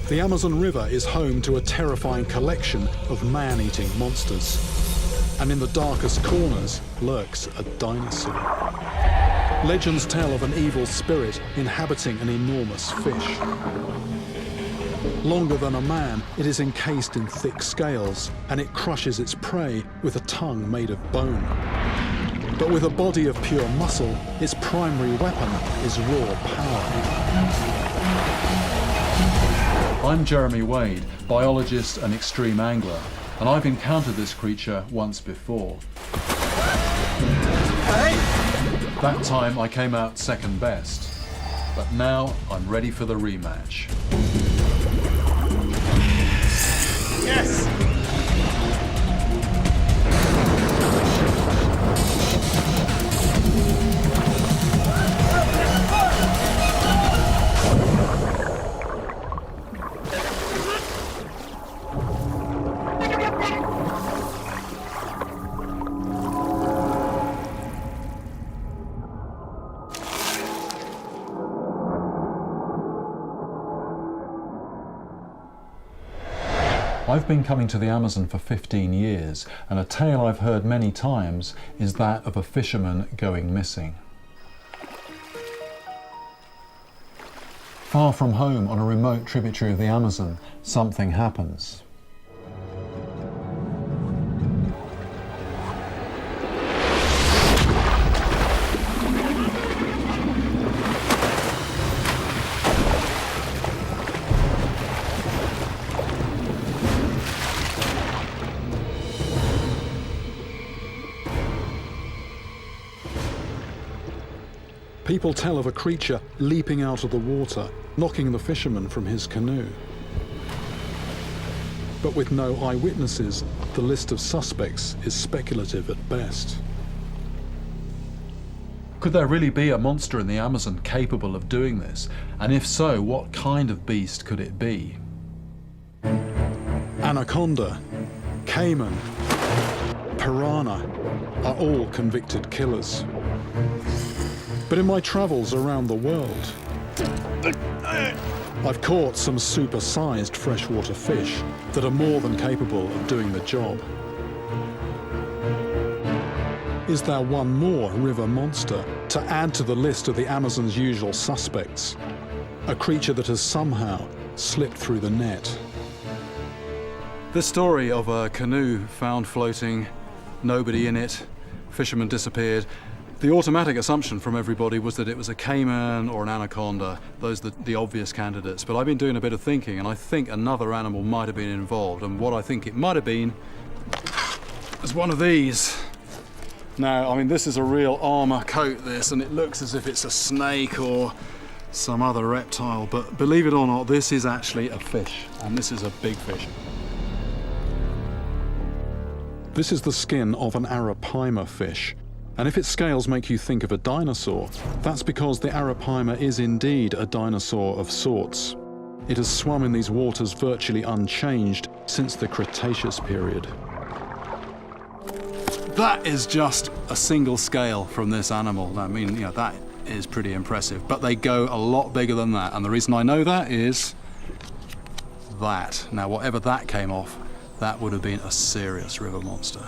The Amazon River is home to a terrifying collection of man-eating monsters. And in the darkest corners lurks a dinosaur. Legends tell of an evil spirit inhabiting an enormous fish. Longer than a man, it is encased in thick scales, and it crushes its prey with a tongue made of bone. But with a body of pure muscle, its primary weapon is raw power. I'm Jeremy Wade, biologist and extreme angler, and I've encountered this creature once before. That time I came out second best, but now I'm ready for the rematch. Yes! I've been coming to the Amazon for 15 years, and a tale I've heard many times is that of a fisherman going missing. Far from home, on a remote tributary of the Amazon, something happens. People tell of a creature leaping out of the water, knocking the fisherman from his canoe. But with no eyewitnesses, the list of suspects is speculative at best. Could there really be a monster in the Amazon capable of doing this? And if so, what kind of beast could it be? Anaconda, caiman, piranha are all convicted killers. But in my travels around the world, I've caught some super-sized freshwater fish that are more than capable of doing the job. Is there one more river monster to add to the list of the Amazon's usual suspects? A creature that has somehow slipped through the net. This story of a canoe found floating, nobody in it, fisherman disappeared. The automatic assumption from everybody was that it was a caiman or an anaconda. Those are the obvious candidates. But I've been doing a bit of thinking, and I think another animal might have been involved. And what I think it might have been is one of these. Now, I mean, this is a real armour coat, this, and it looks as if it's a snake or some other reptile. But believe it or not, this is actually a fish, and this is a big fish. This is the skin of an arapaima fish. And if its scales make you think of a dinosaur, that's because the arapaima is indeed a dinosaur of sorts. It has swum in these waters virtually unchanged since the Cretaceous period. That is just a single scale from this animal. I mean, you know, that is pretty impressive. But they go a lot bigger than that. And the reason I know that is that. Now, whatever that came off, that would have been a serious river monster.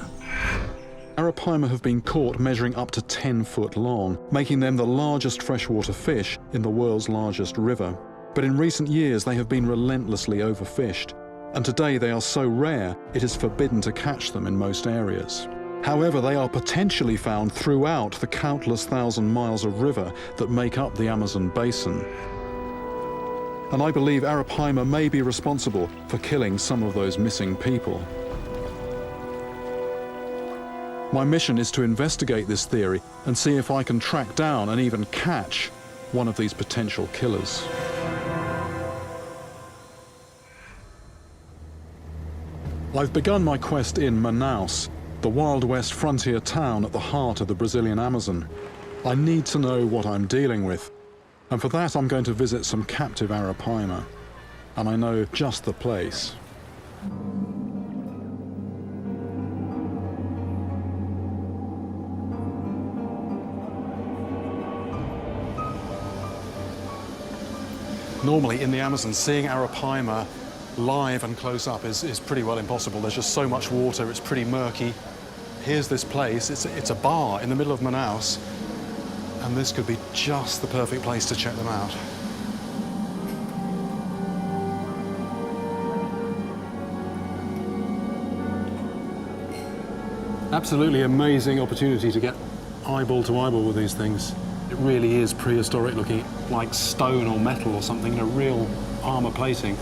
Arapaima have been caught measuring up to 10 foot long, making them the largest freshwater fish in the world's largest river. But in recent years, they have been relentlessly overfished, and today they are so rare it is forbidden to catch them in most areas. However, they are potentially found throughout the countless thousand miles of river that make up the Amazon basin. And I believe arapaima may be responsible for killing some of those missing people. My mission is to investigate this theory and see if I can track down and even catch one of these potential killers. I've begun my quest in Manaus, the Wild West frontier town at the heart of the Brazilian Amazon. I need to know what I'm dealing with, and for that I'm going to visit some captive arapaima, and I know just the place. Normally in the Amazon, seeing Arapaima live and close up is pretty well impossible. There's just so much water, it's pretty murky. Here's this place, it's a bar in the middle of Manaus, and this could be just the perfect place to check them out. Absolutely amazing opportunity to get eyeball to eyeball with these things. It really is prehistoric looking, like stone or metal or something, real armour plating.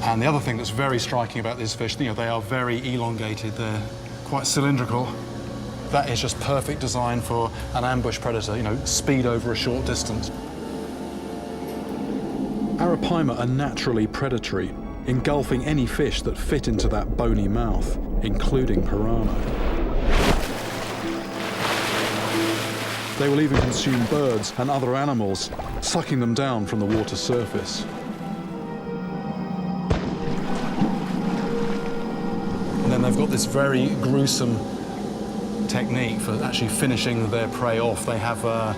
And the other thing that's very striking about these fish, they are very elongated, they're quite cylindrical. That is just perfect design for an ambush predator, speed over a short distance. Arapaima are naturally predatory, engulfing any fish that fit into that bony mouth, including piranha. They will even consume birds and other animals, sucking them down from the water surface. And then they've got this very gruesome technique for actually finishing their prey off. They have a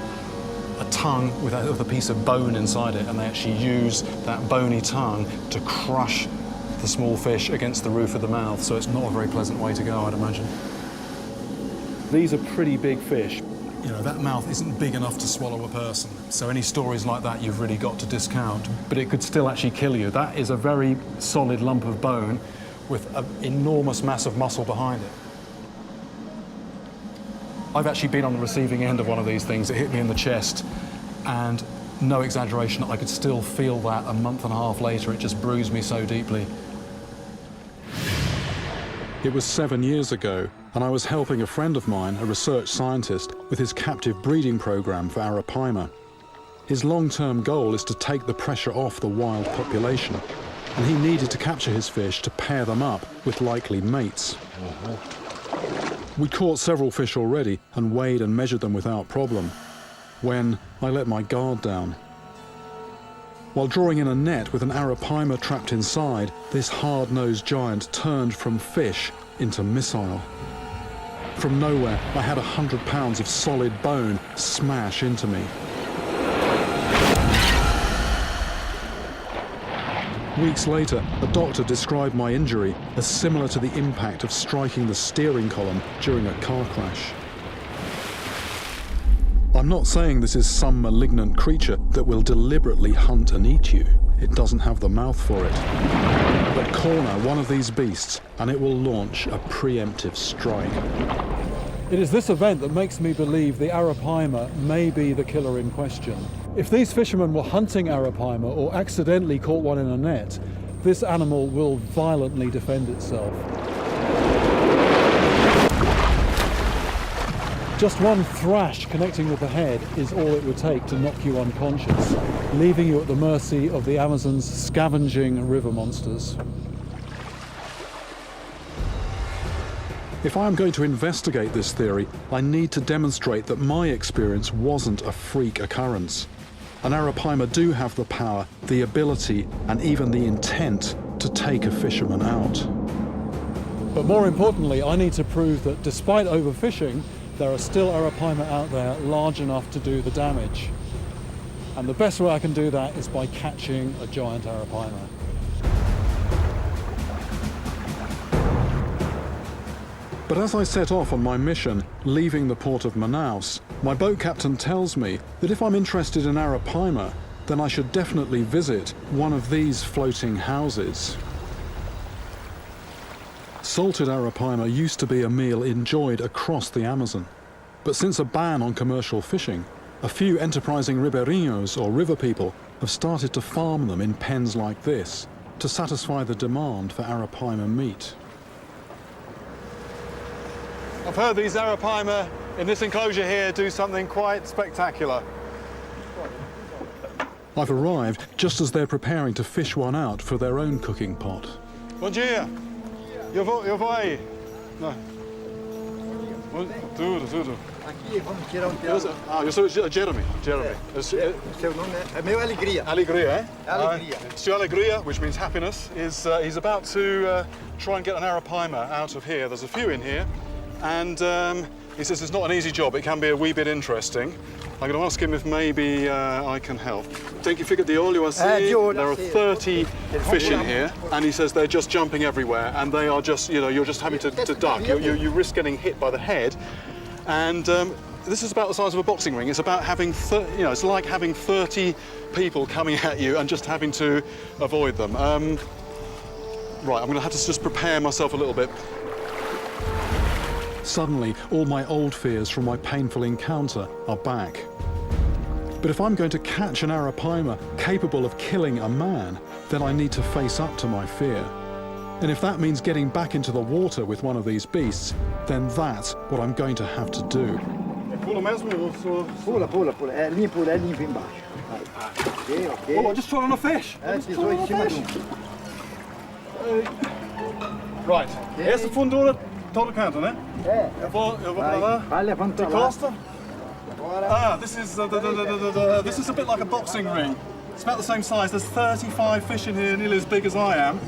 tongue with a piece of bone inside it, and they actually use that bony tongue to crush the small fish against the roof of the mouth, so it's not a very pleasant way to go, I'd imagine. These are pretty big fish. That mouth isn't big enough to swallow a person, so any stories like that you've really got to discount. But it could still actually kill you. That is a very solid lump of bone with an enormous mass of muscle behind it. I've actually been on the receiving end of one of these things. It hit me in the chest, and no exaggeration, I could still feel that a month and a half later. It just bruised me so deeply. It was 7 years ago, and I was helping a friend of mine, a research scientist, with his captive breeding program for Arapaima. His long-term goal is to take the pressure off the wild population, and he needed to capture his fish to pair them up with likely mates. We'd caught several fish already and weighed and measured them without problem, when I let my guard down. While drawing in a net with an Arapaima trapped inside, this hard-nosed giant turned from fish into missile. From nowhere, I had 100 pounds of solid bone smash into me. Weeks later, a doctor described my injury as similar to the impact of striking the steering column during a car crash. I'm not saying this is some malignant creature that will deliberately hunt and eat you. It doesn't have the mouth for it. But corner one of these beasts and it will launch a preemptive strike. It is this event that makes me believe the Arapaima may be the killer in question. If these fishermen were hunting Arapaima or accidentally caught one in a net, this animal will violently defend itself. Just one thrash connecting with the head is all it would take to knock you unconscious, leaving you at the mercy of the Amazon's scavenging river monsters. If I am going to investigate this theory, I need to demonstrate that my experience wasn't a freak occurrence. And Arapaima do have the power, the ability, and even the intent to take a fisherman out. But more importantly, I need to prove that despite overfishing, there are still Arapaima out there large enough to do the damage. And the best way I can do that is by catching a giant Arapaima. But as I set off on my mission, leaving the port of Manaus, my boat captain tells me that if I'm interested in Arapaima, then I should definitely visit one of these floating houses. Salted Arapaima used to be a meal enjoyed across the Amazon. But since a ban on commercial fishing, a few enterprising ribeirinhos, or river people, have started to farm them in pens like this to satisfy the demand for Arapaima meat. I've heard these Arapaima in this enclosure here do something quite spectacular. I've arrived just as they're preparing to fish one out for their own cooking pot. Bom dia! Eu vou aí. Não. Tudo. Aqui, vamos tirar pedaço. Eu sou Jeremy. Seu nome é meu Alegria. Alegria, eh? Alegria. Sua Alegria, which means happiness, is he's about to try and get an Arapaima out of here. There's a few in here, and He says it's not an easy job. It can be a wee bit interesting. I'm going to ask him if maybe I can help. Thank you. Figure the olio I see. There are 30 fish in here, and he says they're just jumping everywhere, and they are just, you know, you're just having to duck. You risk getting hit by the head, and this is about the size of a boxing ring. It's about having, it's like having 30 people coming at you and just having to avoid them. Right, I'm going to have to just prepare myself a little bit. Suddenly, all my old fears from my painful encounter are back. But if I'm going to catch an arapaima capable of killing a man, then I need to face up to my fear. And if that means getting back into the water with one of these beasts, then that's what I'm going to have to do. Pula mesmo ou só... Pula. É limpo embaixo. Vai. Ok. Oh, I just trod on a fish. Pisou em cima de Right. Esse fundura todo canto, né? Eu vou para lá. Vai levando De pra lá. costa. This is this is a bit like a boxing ring. It's about the same size. There's 35 fish in here, nearly as big as I am.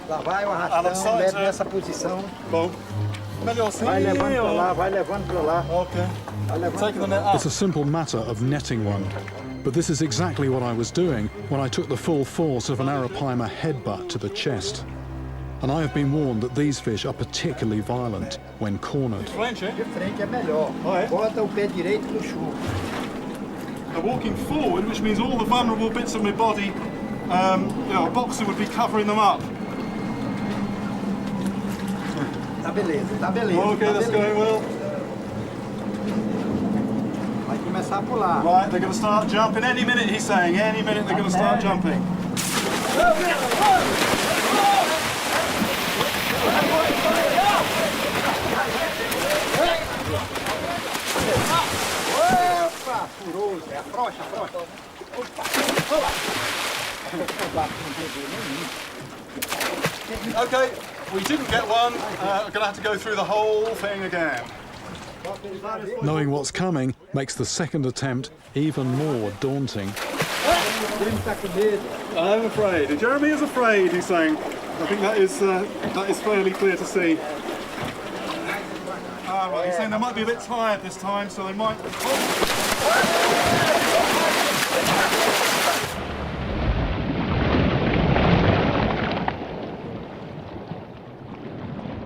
Lá vai o arrastão, mete nessa posição. Bom. Melhor assim. Vai levando pra lá. Okay. Vai levando Taking the pra net lá. up. It's a simple matter of netting one. But this is exactly what I was doing when I took the full force of an arapaima headbutt to the chest. And I have been warned that these fish are particularly violent when cornered. Frente, De frente é melhor. é? Bota o pé direito no chumbo. I'm walking forward, which means all the vulnerable bits of my body, a boxer would be covering them up. Tá beleza. Okay, that's going well. Vai começar a pular. Right, they're going to start jumping any minute, he's saying. Any minute they're going to start jumping. Opa, furou. Afrouxa. Okay, we didn't get one. We're going to have to go through the whole thing again. Knowing what's coming makes the second attempt even more daunting. Tá com medo. I'm afraid. Jeremy is afraid, he's saying. I think that is fairly clear to see. Right, he's saying they might be a bit tired this time, so they might...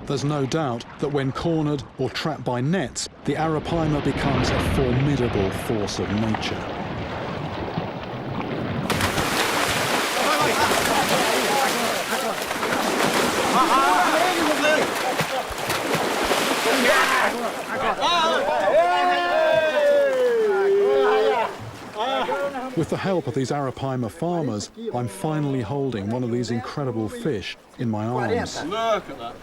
There's no doubt that when cornered or trapped by nets, the arapaima becomes a formidable force of nature. With the help of these arapaima farmers, I'm finally holding one of these incredible fish in my arms. Look at that.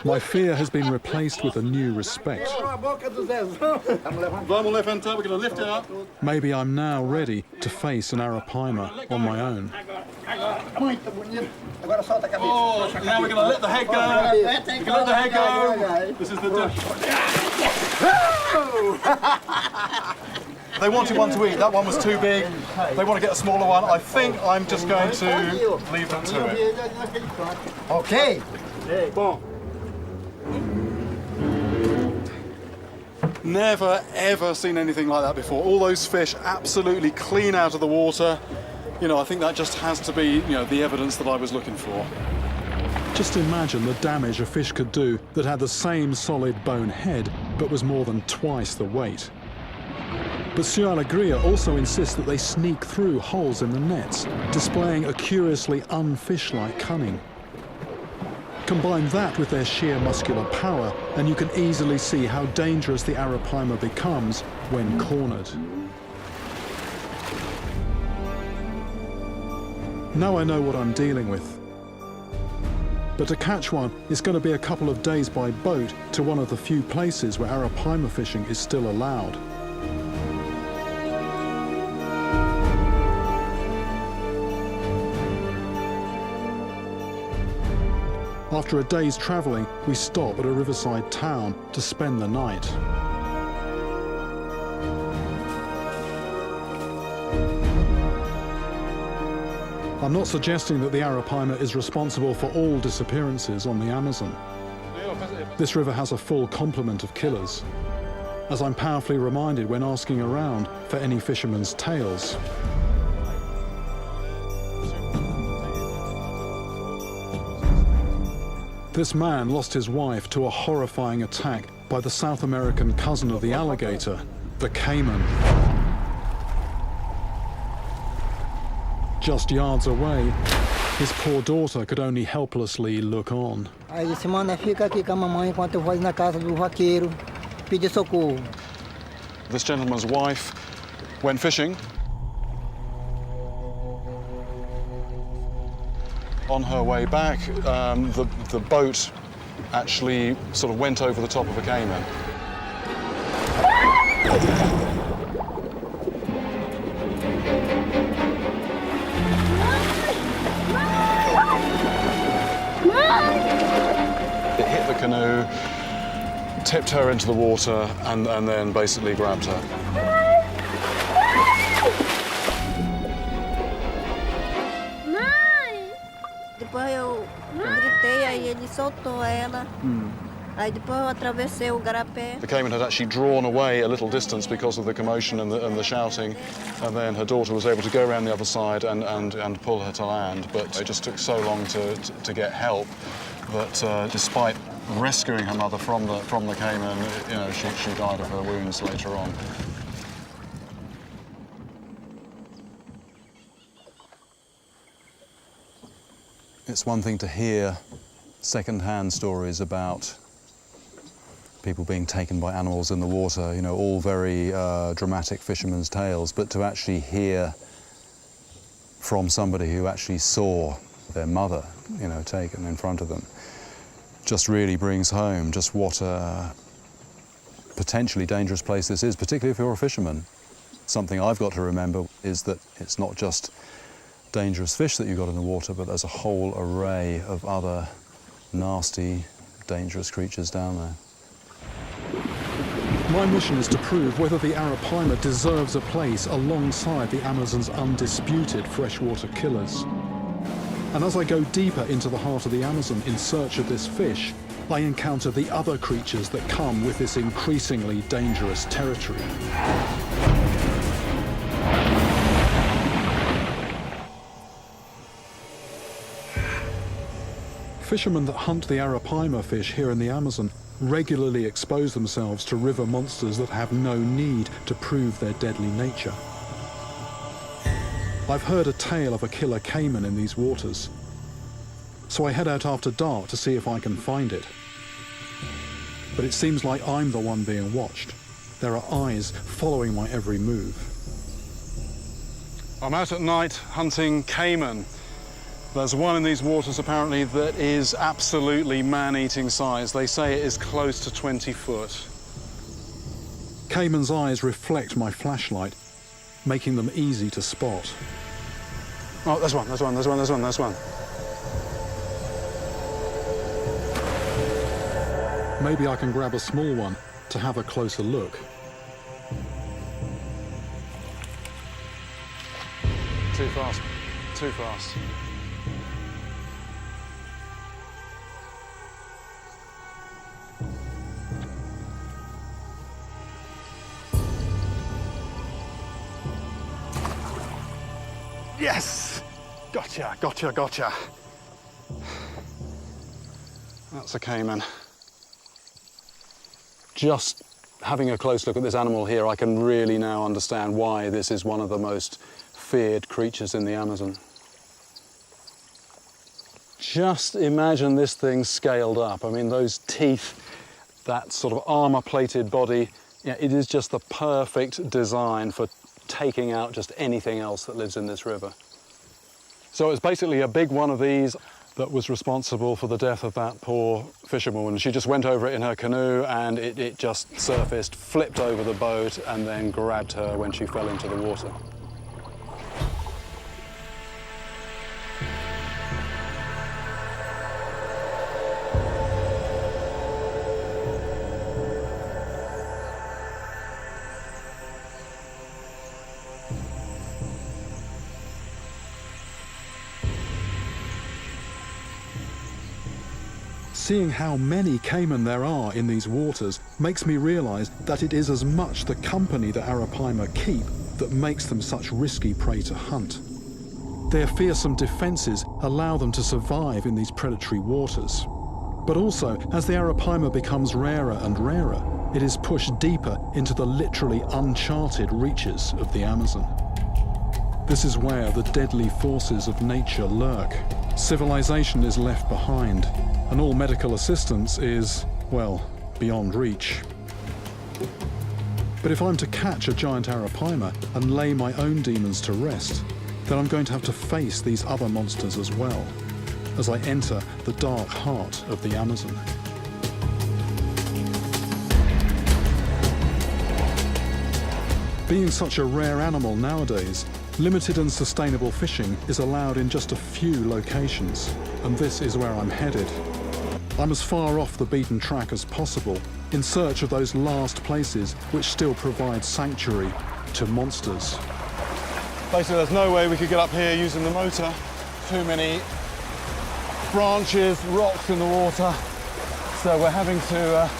My fear has been replaced with a new respect. A boca do Zezão. Vamos levantar, we're going to lift it up. Maybe I'm now ready to face an arapaima on my own. Muito bonito. Agora solta a cabeça. Oh, now we're going to let the head go. We're going to let the head go. This is the... They wanted one to eat. That one was too big. They want to get a smaller one. I think I'm just going to leave them to it. Ok. Bon. Never ever seen anything like that before. All those fish absolutely clean out of the water. You know, I think that just has to be, the evidence that I was looking for. Just imagine the damage a fish could do that had the same solid bone head but was more than twice the weight. But Sue Alegria also insists that they sneak through holes in the nets, displaying a curiously unfish-like cunning. Combine that with their sheer muscular power, and you can easily see how dangerous the arapaima becomes when cornered. Now I know what I'm dealing with. But to catch one, it's going to be a couple of days by boat to one of the few places where arapaima fishing is still allowed. After a day's travelling, we stop at a riverside town to spend the night. I'm not suggesting that the arapaima is responsible for all disappearances on the Amazon. This river has a full complement of killers, as I'm powerfully reminded when asking around for any fishermen's tales. This man lost his wife to a horrifying attack by the South American cousin of the alligator, the caiman. Just yards away, his poor daughter could only helplessly look on. Aí disse, mano, fica aqui com a mamãe enquanto eu vou ali na casa do vaqueiro pedir socorro. This gentleman's wife went fishing. On her way back, the boat actually sort of went over the top of a caiman. It hit the canoe, tipped her into the water, and then basically grabbed her. Depois eu gritei, aí ele soltou ela. Aí depois eu atravessei o garapé. The caiman had actually drawn away a little distance because of the commotion and the shouting, and then her daughter was able to go around the other side and pull her to land. But it just took so long to get help that despite rescuing her mother from the caiman, you know, she died of her wounds later on. It's one thing to hear second-hand stories about people being taken by animals in the water, you know, all very dramatic fishermen's tales, but to actually hear from somebody who actually saw their mother, you know, taken in front of them, just really brings home just what a potentially dangerous place this is, particularly if you're a fisherman. Something I've got to remember is that it's not just dangerous fish that you've got in the water, but there's a whole array of other nasty, dangerous creatures down there. My mission is to prove whether the Arapaima deserves a place alongside the Amazon's undisputed freshwater killers. And as I go deeper into the heart of the Amazon in search of this fish, I encounter the other creatures that come with this increasingly dangerous territory. Fishermen that hunt the Arapaima fish here in the Amazon regularly expose themselves to river monsters that have no need to prove their deadly nature. I've heard a tale of a killer caiman in these waters, so I head out after dark to see if I can find it. But it seems like I'm the one being watched. There are eyes following my every move. I'm out at night hunting caiman. There's one in these waters apparently that is absolutely man-eating size. They say it is close to 20 foot. Caiman's eyes reflect my flashlight, making them easy to spot. Oh, there's one. Maybe I can grab a small one to have a closer look. Too fast, too fast. Yes! Gotcha. That's a caiman. Just having a close look at this animal here, I can really now understand why this is one of the most feared creatures in the Amazon. Just imagine this thing scaled up. I mean, those teeth, that sort of armor-plated body, yeah, it is just the perfect design for taking out just anything else that lives in this river. So it's basically a big one of these that was responsible for the death of that poor fisherwoman. She just went over it in her canoe and it just surfaced, flipped over the boat and then grabbed her when she fell into the water. seeing how many caiman there are in these waters makes me realise that it is as much the company that arapaima keep that makes them such risky prey to hunt. Their fearsome defences allow them to survive in these predatory waters. But also, as the arapaima becomes rarer and rarer, it is pushed deeper into the literally uncharted reaches of the Amazon. This is where the deadly forces of nature lurk. Civilization is left behind, and all medical assistance is, well, beyond reach. But if I'm to catch a giant arapaima and lay my own demons to rest, then I'm going to have to face these other monsters as well, as I enter the dark heart of the Amazon. Being such a rare animal nowadays, limited and sustainable fishing is allowed in just a few locations, and this is where I'm headed. I'm as far off the beaten track as possible, in search of those last places which still provide sanctuary to monsters. Basically, there's no way we could get up here using the motor. Too many branches, rocks in the water. So we're having to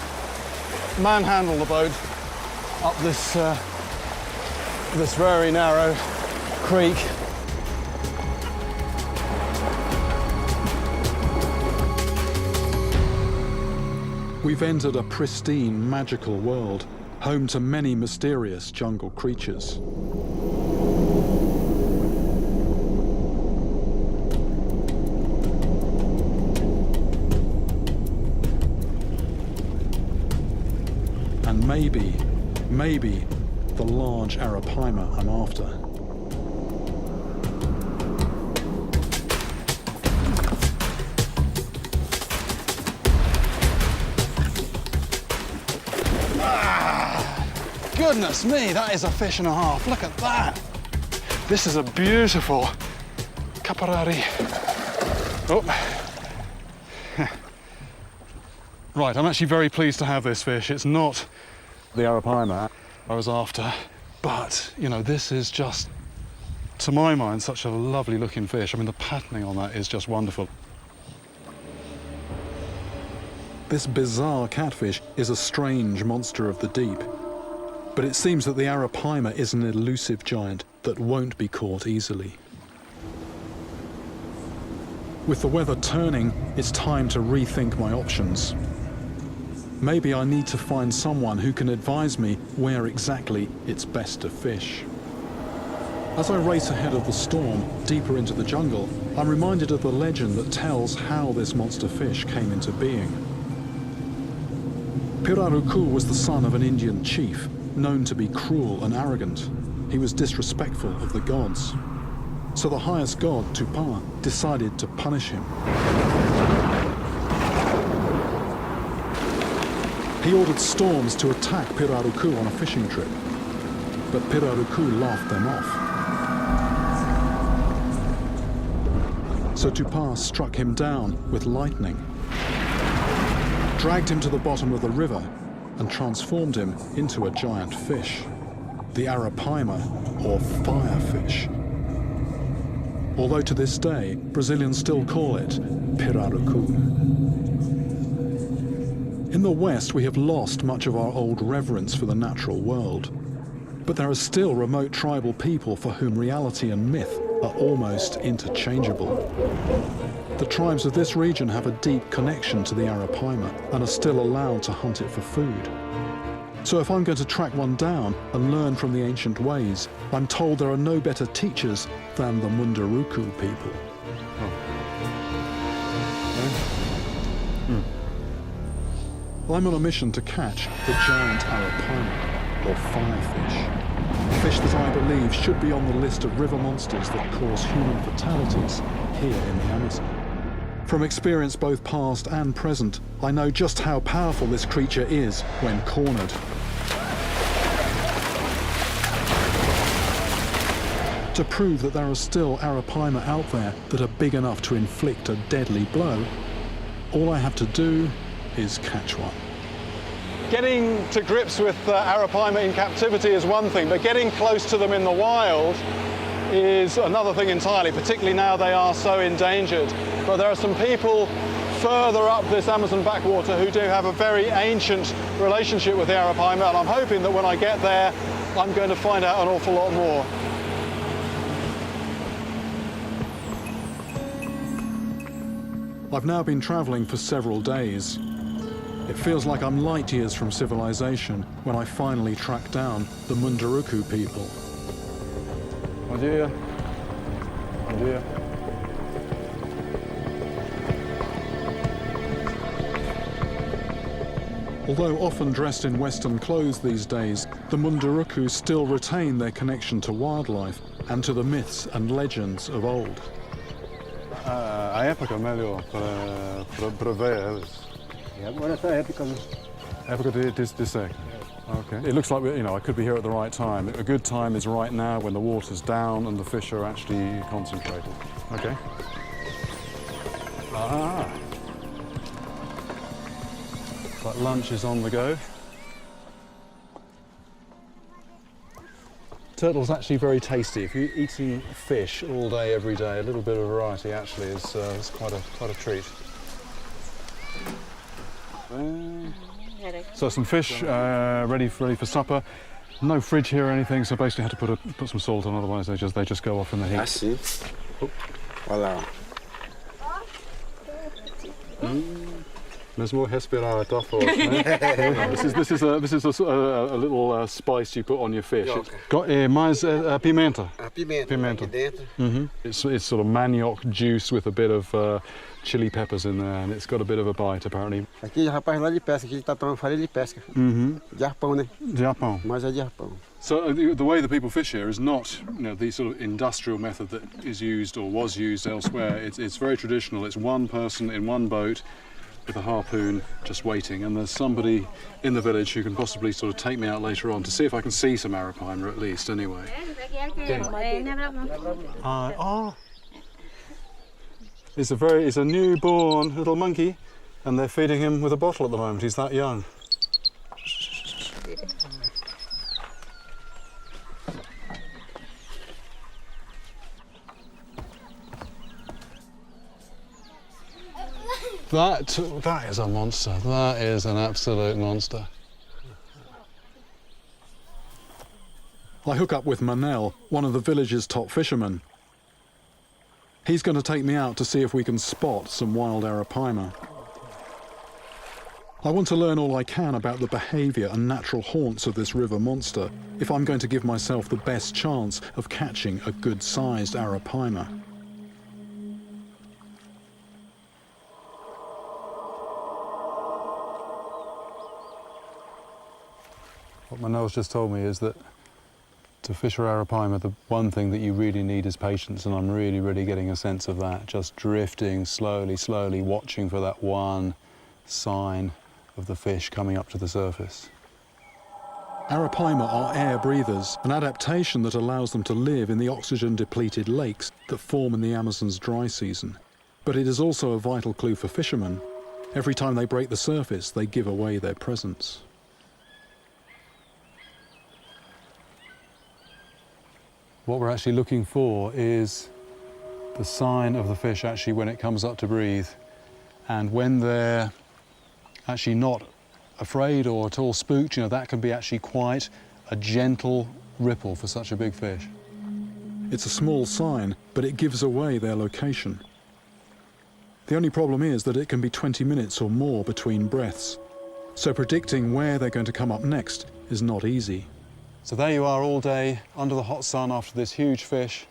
manhandle the boat up this very narrow creek. We've entered a pristine, magical world, home to many mysterious jungle creatures. And maybe the large arapaima I'm after. Goodness me, that is a fish and a half. Look at that. This is a beautiful caparari. Oh. Right, I'm actually very pleased to have this fish. It's not the arapaima I was after, but, you know, this is just, to my mind, such a lovely looking fish. I mean, the patterning on that is just wonderful. This bizarre catfish is a strange monster of the deep. But it seems that the arapaima is an elusive giant that won't be caught easily. With the weather turning, it's time to rethink my options. Maybe I need to find someone who can advise me where exactly it's best to fish. As I race ahead of the storm, deeper into the jungle, I'm reminded of the legend that tells how this monster fish came into being. Pirarucu was the son of an Indian chief, known to be cruel and arrogant. He was disrespectful of the gods. So the highest god, Tupã, decided to punish him. He ordered storms to attack Pirarucu on a fishing trip, but Pirarucu laughed them off. So Tupã struck him down with lightning, dragged him to the bottom of the river, and transformed him into a giant fish, the arapaima, or firefish. Although to this day, Brazilians still call it pirarucu. In the West, we have lost much of our old reverence for the natural world, but there are still remote tribal people for whom reality and myth are almost interchangeable. The tribes of this region have a deep connection to the arapaima and are still allowed to hunt it for food. So if I'm going to track one down and learn from the ancient ways, I'm told there are no better teachers than the Munduruku people. I'm on a mission to catch the giant arapaima, or firefish. A fish that I believe should be on the list of river monsters that cause human fatalities here in the Amazon. From experience both past and present, I know just how powerful this creature is when cornered. To prove that there are still arapaima out there that are big enough to inflict a deadly blow, all I have to do is catch one. Getting to grips with arapaima in captivity is one thing, but getting close to them in the wild is another thing entirely, particularly now they are so endangered. But there are some people further up this Amazon backwater who do have a very ancient relationship with the Arapaima, and I'm hoping that when I get there, I'm going to find out an awful lot more. I've now been travelling for several days. It feels like I'm light years from civilization when I finally track down the Munduruku people. Bom dia. Bom dia. Although often dressed in Western clothes these days, the Munduruku still retain their connection to wildlife and to the myths and legends of old. A época melhor para ver eles. Agora essa época. Época de seca. Okay. It looks like I could be here at the right time. A good time is right now when the water's down and the fish are actually concentrated. Okay. Ah. But lunch is on the go. Turtle's actually very tasty. If you're eating fish all day, every day, a little bit of variety actually is quite a treat. So some fish ready for supper. No fridge here or anything, so basically had to put some salt on, otherwise they just go off in the heat. Assim. Voilà. Mesmo respirar tá forte, né? This is a little spice you put on your fish. Okay. Got mais pimenta. A pimenta. Pimenta. Aqui dentro. It's sort of manioc juice with a bit of chili peppers in there, and it's got a bit of a bite apparently. Aqui rapaz lá de pesca, aqui ele tá tomando farinha de pesca. De arpão, né? Japão. Mas é de arpão. So the way the people fish here is not, the sort of industrial method that is used or was used elsewhere. It's very traditional. It's one person in one boat with a harpoon just waiting, and there's somebody in the village who can possibly sort of take me out later on to see if I can see some Arapaima at least anyway. It's a newborn little monkey, and they're feeding him with a bottle at the moment. He's that young. That is a monster. That is an absolute monster. I hook up with Manel, one of the village's top fishermen. He's going to take me out to see if we can spot some wild Arapaima. I want to learn all I can about the behaviour and natural haunts of this river monster if I'm going to give myself the best chance of catching a good-sized Arapaima. What Manel's just told me is that to fish for Arapaima, the one thing that you really need is patience, and I'm really getting a sense of that. Just drifting slowly, watching for that one sign of the fish coming up to the surface. Arapaima are air breathers, an adaptation that allows them to live in the oxygen-depleted lakes that form in the Amazon's dry season. But it is also a vital clue for fishermen. Every time they break the surface, they give away their presence. What we're actually looking for is the sign of the fish actually when it comes up to breathe, and when they're actually not afraid or at all spooked, that can be actually quite a gentle ripple for such a big fish. It's a small sign, but it gives away their location. The only problem is that it can be 20 minutes or more between breaths, so predicting where they're going to come up next is not easy. So there you are all day under the hot sun after this huge fish.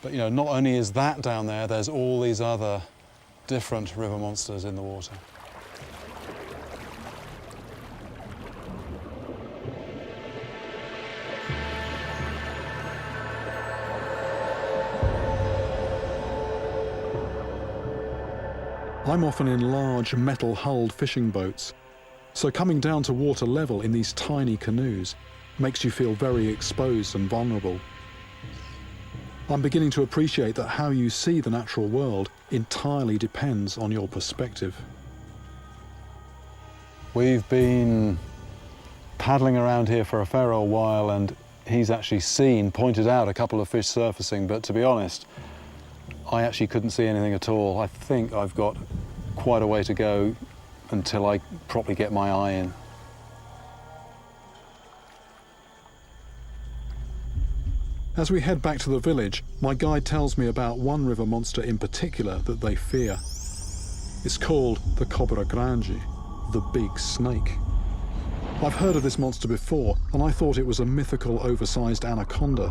But not only is that down there, there's all these other different river monsters in the water. I'm often in large metal-hulled fishing boats, so coming down to water level in these tiny canoes makes you feel very exposed and vulnerable. I'm beginning to appreciate that how you see the natural world entirely depends on your perspective. We've been paddling around here for a fair old while, and he's actually pointed out a couple of fish surfacing, but to be honest, I actually couldn't see anything at all. I think I've got quite a way to go until I properly get my eye in. As we head back to the village, my guide tells me about one river monster in particular that they fear. It's called the Cobra Grande, the big snake. I've heard of this monster before, and I thought it was a mythical oversized anaconda.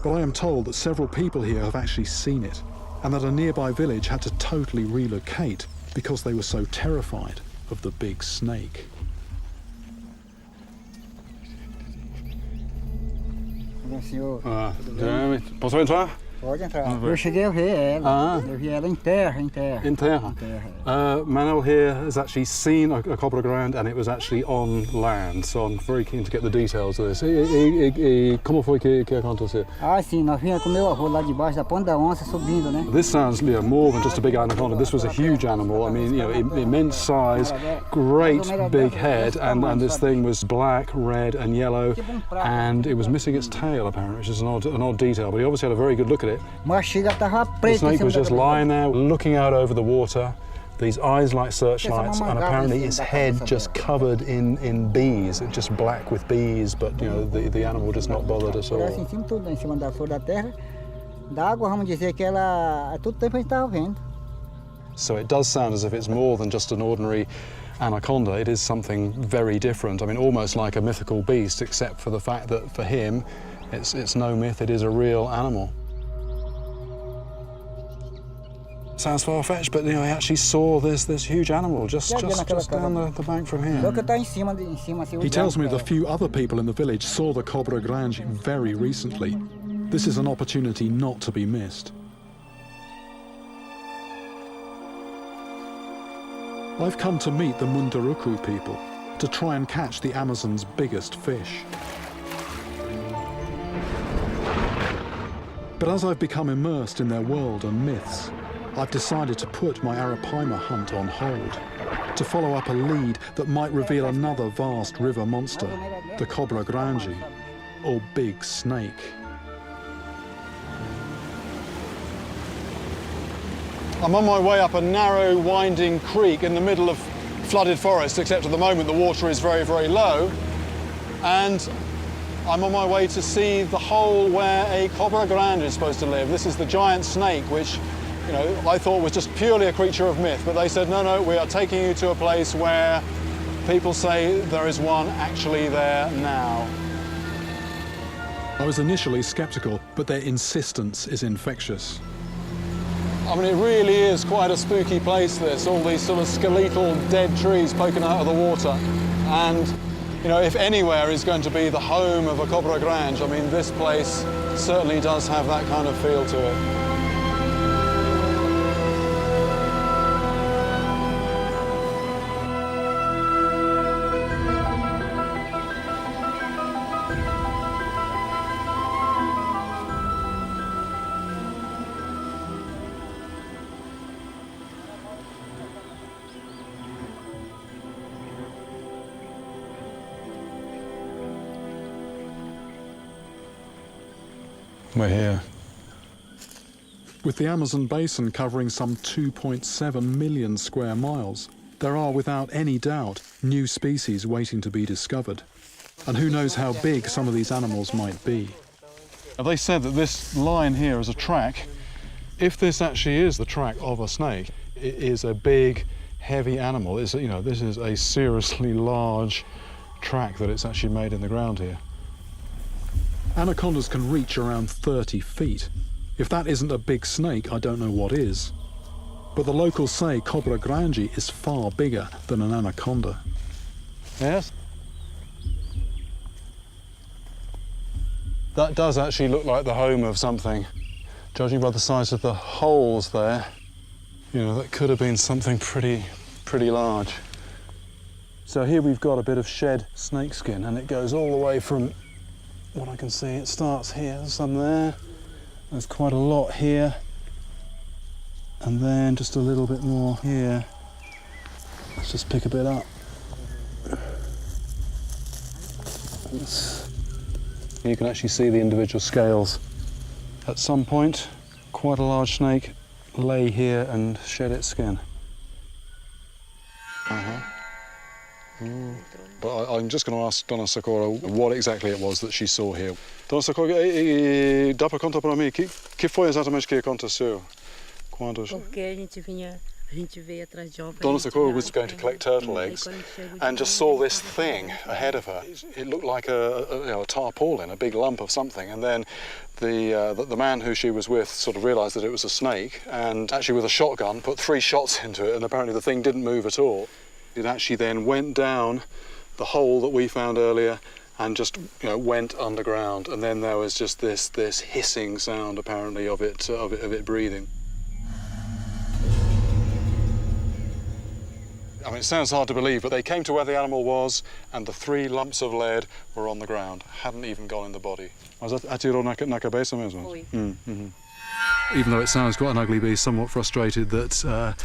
But I am told that several people here have actually seen it, and that a nearby village had to totally relocate because they were so terrified of the big snake. Senhor, Posso entrar? pode entrar. Eu cheguei a ver ela. Eu vi ela em terra. In terra. Manuel here has actually seen a Cobra Grande, and it was actually on land, so I'm very keen to get the details of this. E como foi que aconteceu? Ah, sim, nós vinha com meu avô lá debaixo da ponta da onça subindo, né? This sounds more than just a big anaconda. This was a huge animal. I mean, immense size, great big head, and this thing was black, red, and yellow, and it was missing its tail apparently, which is an odd detail. But he obviously had a very good look at it. The snake was just lying there, looking out over the water, these eyes like searchlights, and apparently its head just covered in bees, just black with bees, but the animal just not bothered at all. Em cima, tudo em cima da flor da terra. Da água, vamos dizer que ela, a todo tempo a gente estava vendo. So it does sound as if it's more than just an ordinary anaconda. It is something very different. I mean, almost like a mythical beast, except for the fact that for him, it's no myth, it is a real animal. Sounds far-fetched, but he actually saw this huge animal just down the bank from here. He tells me the few other people in the village saw the Cobra Grande very recently. This is an opportunity not to be missed. I've come to meet the Munduruku people, to try and catch the Amazon's biggest fish. But as I've become immersed in their world and myths, I've decided to put my Arapaima hunt on hold, to follow up a lead that might reveal another vast river monster, the Cobra Grande, or big snake. I'm on my way up a narrow, winding creek in the middle of flooded forest, except at the moment the water is very, very low. And I'm on my way to see the hole where a Cobra Grande is supposed to live. This is the giant snake, which I thought was just purely a creature of myth, but they said, no, we are taking you to a place where people say there is one actually there now. I was initially skeptical, but their insistence is infectious. I mean, it really is quite a spooky place, this, all these sort of skeletal dead trees poking out of the water. And, if anywhere is going to be the home of a Cobra Grande, I mean, this place certainly does have that kind of feel to it. We're here. With the Amazon basin covering some 2.7 million square miles, there are without any doubt new species waiting to be discovered. And who knows how big some of these animals might be. They said that this line here is a track. If this actually is the track of a snake, it is a big, heavy animal. This is a seriously large track that it's actually made in the ground here. Anacondas can reach around 30 feet. If that isn't a big snake, I don't know what is. But the locals say Cobra Grande is far bigger than an anaconda. Yes? That does actually look like the home of something. Judging by the size of the holes there, that could have been something pretty large. So here we've got a bit of shed snakeskin, and it goes all the way from what I can see. It starts here, there's some there. There's quite a lot here. And then just a little bit more here. Let's just pick a bit up. You can actually see the individual scales. At some point, quite a large snake lay here and shed its skin. But I'm just going to ask Dona Socorro what exactly it was that she saw here. Dona Socorro, dá para contar para mim que foi exatamente que aconteceu? Quando... Porque a gente veio atrás de obra. Dona Socorro was going to collect turtle eggs and just saw this thing ahead of her. It looked like a tarpaulin, a big lump of something, and then the man who she was with sort of realised that it was a snake, and actually with a shotgun put 3 shots into it, and apparently the thing didn't move at all. It actually then went down the hole that we found earlier and just went underground, and then there was just this hissing sound apparently of it breathing. I mean, it sounds hard to believe, but they came to where the animal was, and the 3 lumps of lead were on the ground, hadn't even gone in the body. Mas atirou na cabeça mesmo? Foi. Even though it sounds quite an ugly beast, somewhat frustrated that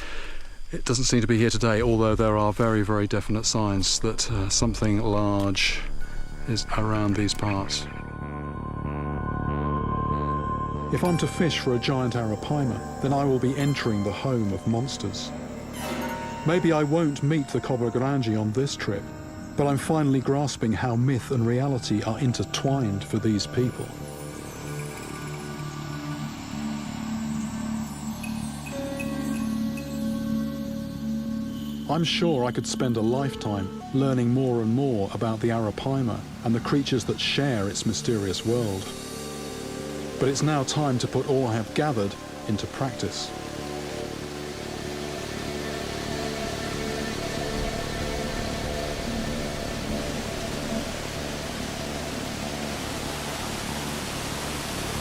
it doesn't seem to be here today, although there are very, very definite signs that something large is around these parts. If I'm to fish for a giant arapaima, then I will be entering the home of monsters. Maybe I won't meet the Cobra Grande on this trip, but I'm finally grasping how myth and reality are intertwined for these people. I'm sure I could spend a lifetime learning more and more about the arapaima and the creatures that share its mysterious world. But it's now time to put all I have gathered into practice.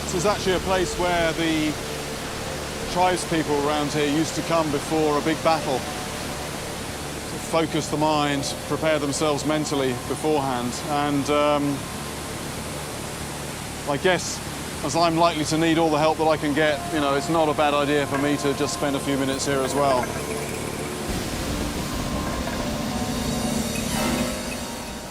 This is actually a place where the tribespeople around here used to come before a big battle. To focus the mind, prepare themselves mentally beforehand. And I guess as I'm likely to need all the help that I can get, it's not a bad idea for me to just spend a few minutes here as well.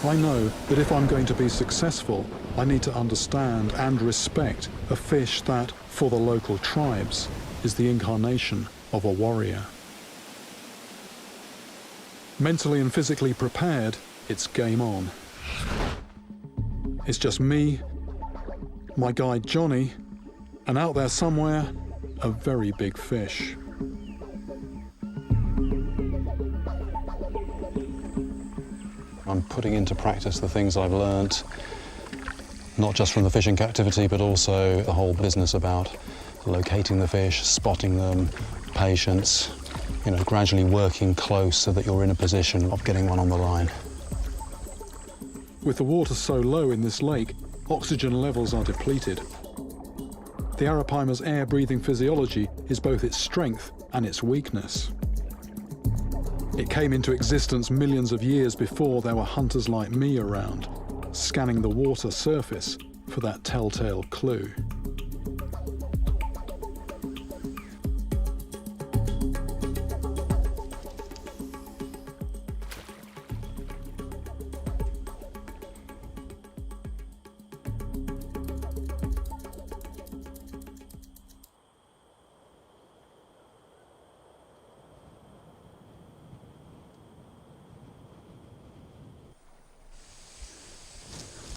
I know that if I'm going to be successful, I need to understand and respect a fish that, for the local tribes, is the incarnation of a warrior. Mentally and physically prepared, it's game on. It's just me, my guide Johnny, and out there somewhere, a very big fish. I'm putting into practice the things I've learnt, not just from the fishing captivity, but also the whole business about locating the fish, spotting them, patience, gradually working close so that you're in a position of getting one on the line. With the water so low in this lake, oxygen levels are depleted. The arapaima's air-breathing physiology is both its strength and its weakness. It came into existence millions of years before there were hunters like me around, scanning the water surface for that telltale clue.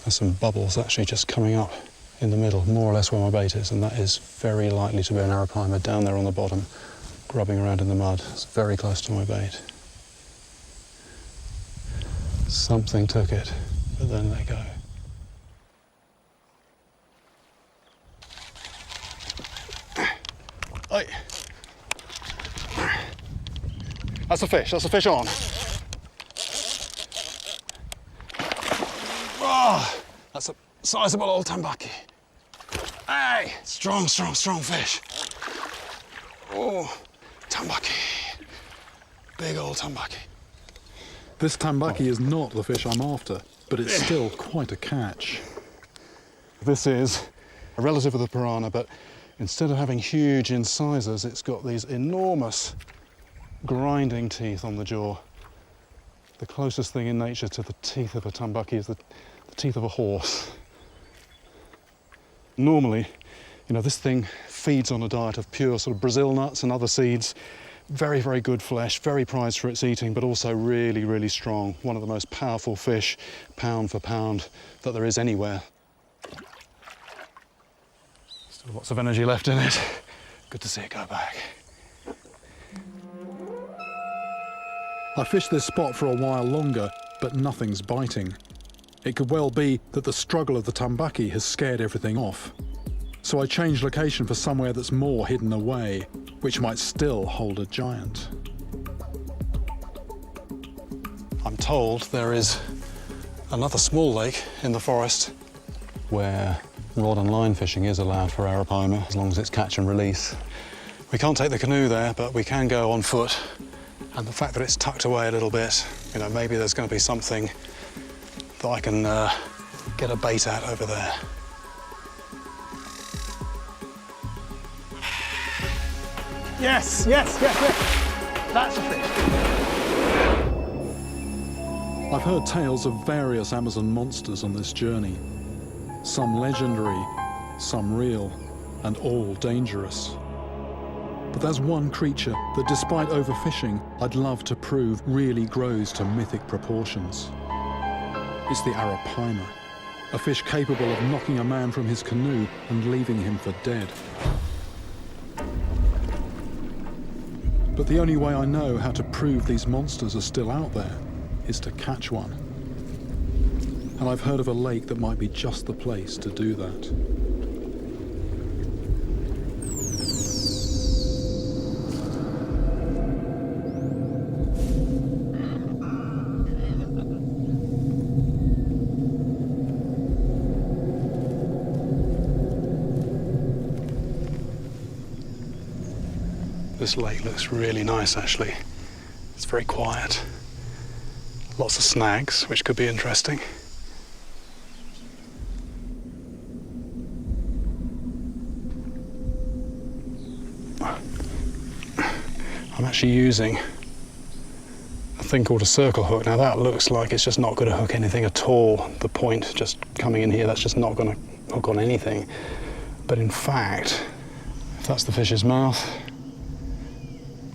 There's some bubbles actually just coming up in the middle, more or less where my bait is, and that is very likely to be an arapaima down there on the bottom, grubbing around in the mud. It's very close to my bait. Something took it, but then they go. Oi. That's a fish on. Oh, that's a sizable old tambaki. Hey, strong fish. Oh, tambaki. Big old tambaki. This tambaki is not the fish I'm after, but it's still quite a catch. This is a relative of the piranha, but instead of having huge incisors, it's got these enormous grinding teeth on the jaw. The closest thing in nature to the teeth of a tambaki is the teeth of a horse. Normally, this thing feeds on a diet of pure sort of Brazil nuts and other seeds, Very, very good flesh, very prized for its eating, but also really, really strong. One of the most powerful fish, pound for pound, that there is anywhere. Still lots of energy left in it. Good to see it go back. I fished this spot for a while longer, but nothing's biting. It could well be that the struggle of the tambaki has scared everything off. So I changed location for somewhere that's more hidden away, which might still hold a giant. I'm told there is another small lake in the forest where rod and line fishing is allowed for arapaima, as long as it's catch and release. We can't take the canoe there, but we can go on foot. And the fact that it's tucked away a little bit, you know, maybe there's going to be something that I can get a bait at over there. Yes, yes, yes, yes. That's a fish. I've heard tales of various Amazon monsters on this journey. Some legendary, some real, and all dangerous. But there's one creature that, despite overfishing, I'd love to prove really grows to mythic proportions. It's the arapaima, a fish capable of knocking a man from his canoe and leaving him for dead. But the only way I know how to prove these monsters are still out there is to catch one. And I've heard of a lake that might be just the place to do that. This lake looks really nice, actually. It's very quiet. Lots of snags, which could be interesting. I'm actually using a thing called a circle hook. Now that looks like it's just not going to hook anything at all. The point just coming in here, that's just not going to hook on anything. But in fact, if that's the fish's mouth,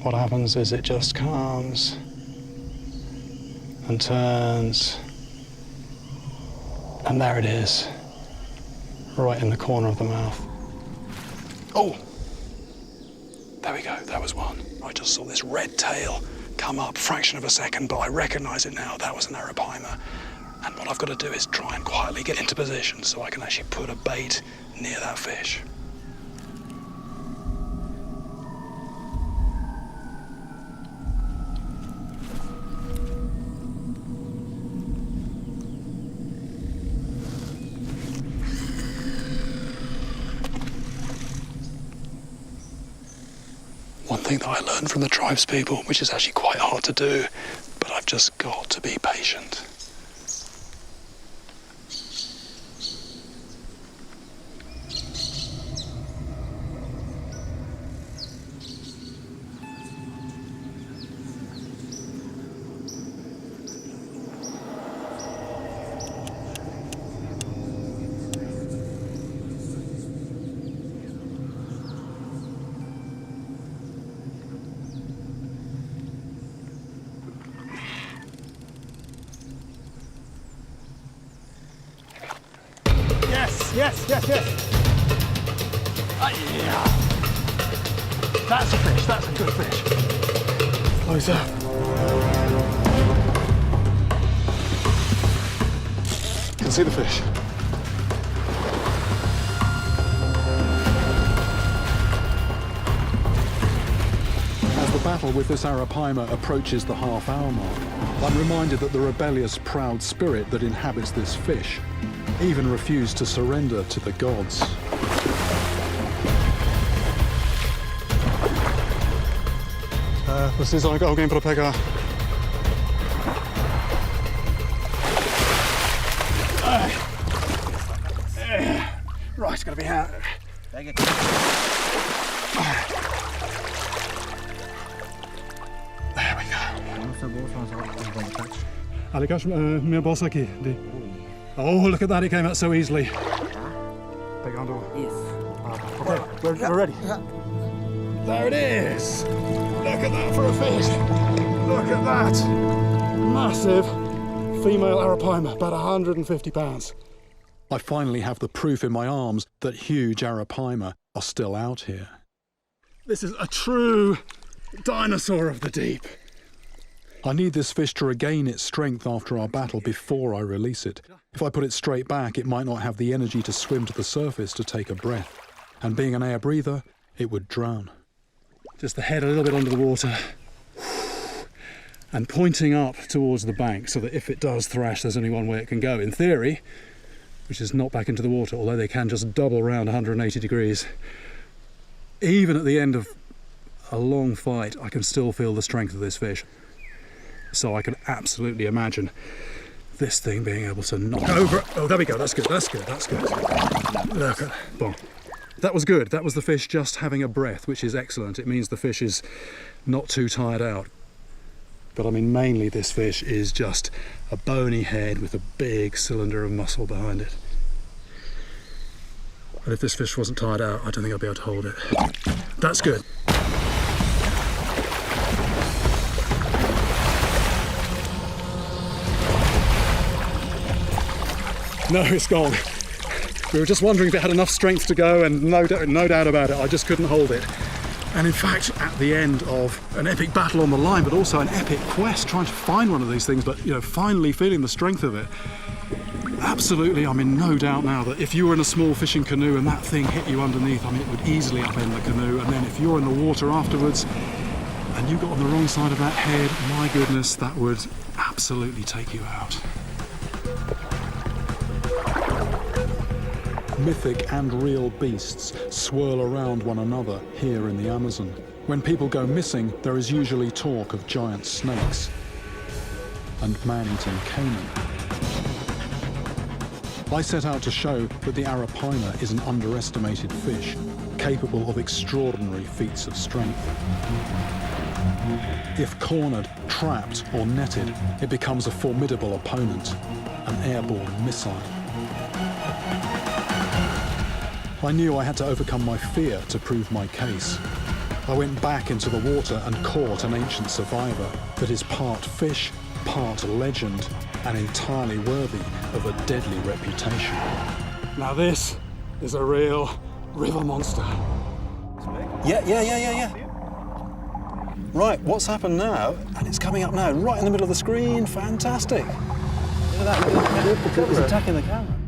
what happens is it just comes and turns, and there it is, right in the corner of the mouth. Oh, there we go, that was one. I just saw this red tail come up, fraction of a second, but I recognise it now, that was an arapaima. And what I've got to do is try and quietly get into position so I can actually put a bait near that fish. One thing that I learned from the tribes people, which is actually quite hard to do, but I've just got to be patient. Yes, yes, yes. Yeah. That's a fish, that's a good fish. Closer. Can see the fish. As the battle with this arapaima approaches the half-hour mark, I'm reminded that the rebellious, proud spirit that inhabits this fish even refused to surrender to the gods. Precis, alguém para pegar. Right, it's got to be out. There we go. Alikash, meu bolso aqui. Oh, look at that, it came out so easily. Pegando. Isso. Okay, we're ready. There it is. Look at that for a fish. Look at that. Massive female arapaima, about 150 pounds. I finally have the proof in my arms that huge arapaima are still out here. This is a true dinosaur of the deep. I need this fish to regain its strength after our battle before I release it. If I put it straight back, it might not have the energy to swim to the surface to take a breath. And being an air breather, it would drown. Just the head a little bit under the water. And pointing up towards the bank so that if it does thrash, there's only one way it can go. In theory, which is not back into the water, although they can just double around 180 degrees. Even at the end of a long fight, I can still feel the strength of this fish. So I can absolutely imagine this thing being able to knock over. Oh, there we go. That's good. That's good. That's good. Look at boom. That was good. That was the fish just having a breath, which is excellent. It means the fish is not too tired out. But I mean, mainly this fish is just a bony head with a big cylinder of muscle behind it. And if this fish wasn't tired out, I don't think I'd be able to hold it. That's good. No, it's gone. We were just wondering if it had enough strength to go, and no doubt about it, I just couldn't hold it. And in fact, at the end of an epic battle on the line, but also an epic quest trying to find one of these things, but finally feeling the strength of it, absolutely, I'm in no doubt now that if you were in a small fishing canoe and that thing hit you underneath, I mean, it would easily upend the canoe. And then if you're in the water afterwards and you got on the wrong side of that head, my goodness, that would absolutely take you out. Mythic and real beasts swirl around one another here in the Amazon. When people go missing, there is usually talk of giant snakes and man-eating caiman. I set out to show that the arapaima is an underestimated fish, capable of extraordinary feats of strength. If cornered, trapped, or netted, it becomes a formidable opponent, an airborne missile. I knew I had to overcome my fear to prove my case. I went back into the water and caught an ancient survivor that is part fish, part legend, and entirely worthy of a deadly reputation. Now this is a real river monster. Yeah. Right, what's happened now? And it's coming up now, right in the middle of the screen. Fantastic. Look at that. It's attacking the camera.